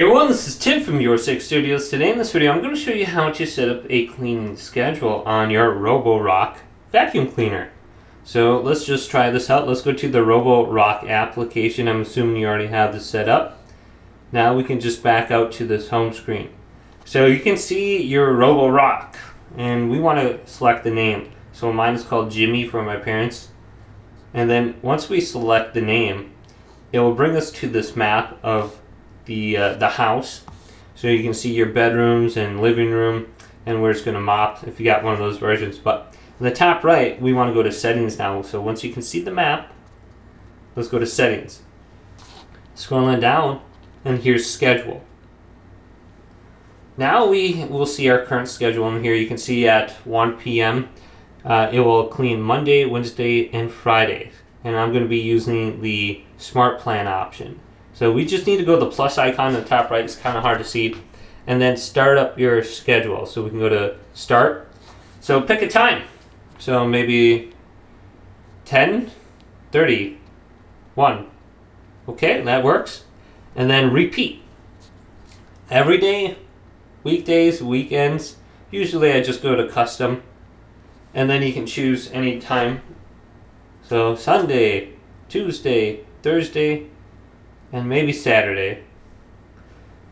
Hey everyone, this is Tim from Your Six Studios. Today in this video, I'm going to show you how to set up a cleaning schedule on your Roborock vacuum cleaner. So let's just try this out. Let's go to the Roborock application. I'm assuming you already have this set up. Now we can just back out to this home screen. So you can see your Roborock, and we want to select the name. So mine is called Jimmy for my parents. And then once we select the name, it will bring us to this map of the house, so you can see your bedrooms and living room and where it's going to mop if you got one of those versions. But in the top right, we want to go to settings now. So once you can see the map, let's go to settings. Scrolling down, and here's schedule. Now we will see our current schedule in here. You can see at 1 p.m. It will clean Monday, Wednesday, and Friday. And I'm going to be using the Smart Plan option. So we just need to go to the plus icon in the top right. It's kind of hard to see. And then start up your schedule. So we can go to start. So pick a time. So maybe 10:30, 1. Okay, that works. And then repeat. Every day, weekdays, weekends. Usually I just go to custom. And then you can choose any time. So Sunday, Tuesday, Thursday, and maybe Saturday.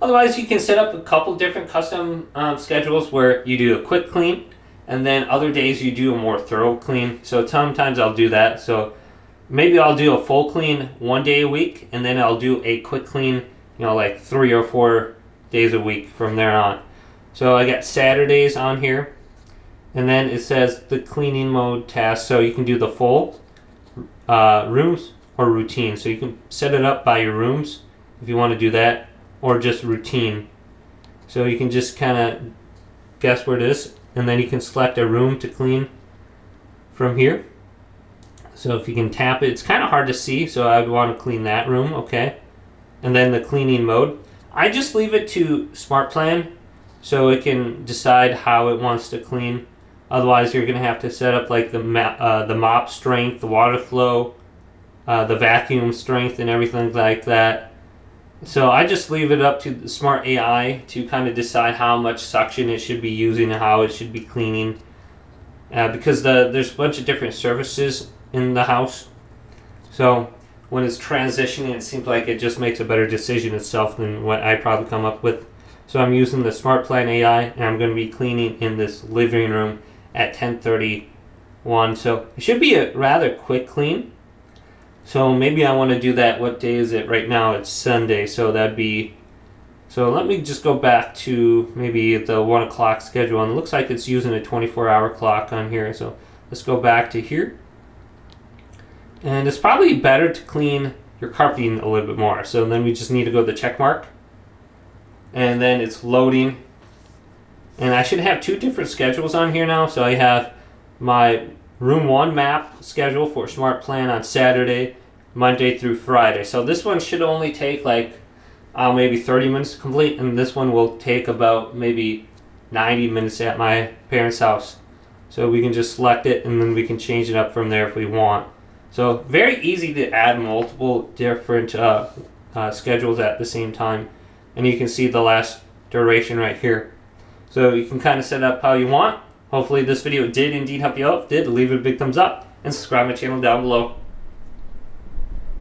Otherwise, you can set up a couple different custom schedules where you do a quick clean, and then other days you do a more thorough clean. So sometimes I'll do that. So maybe I'll do a full clean 1 day a week, and then I'll do a quick clean, like 3 or 4 days a week from there on. So I got Saturdays on here, and then it says the cleaning mode task. So you can do the full rooms or routine. So you can set it up by your rooms if you want to do that, or just routine. So you can just kind of guess where it is, and then you can select a room to clean from here. So if you can tap it, it's kind of hard to see, so I would want to clean that room, okay? And then the cleaning mode, I just leave it to Smart Plan so it can decide how it wants to clean. Otherwise, you're going to have to set up like the mop strength, the water flow, the vacuum strength, and everything like that. So I just leave it up to the smart AI to kind of decide how much suction it should be using and how it should be cleaning. Because there's a bunch of different surfaces in the house. So when it's transitioning, it seems like it just makes a better decision itself than what I probably come up with. So I'm using the Smart Plan AI, and I'm going to be cleaning in this living room at 10:31. So it should be a rather quick clean. So maybe I want to do that. What day is it? Right now it's Sunday, so that'd be... So let me just go back to maybe the 1 o'clock schedule, and it looks like it's using a 24-hour clock on here. So let's go back to here. And it's probably better to clean your carpeting a little bit more. So then we just need to go to the check mark. And then it's loading. And I should have 2 different schedules on here now. So I have my Room 1 map schedule for Smart Plan on Saturday, Monday through Friday. So this one should only take like maybe 30 minutes to complete, and this one will take about maybe 90 minutes at my parents' house. So we can just select it, and then we can change it up from there if we want. So very easy to add multiple different schedules at the same time. And you can see the last duration right here. So you can kind of set up how you want. Hopefully this video did indeed help you out. If it did, leave it a big thumbs up and subscribe to my channel down below.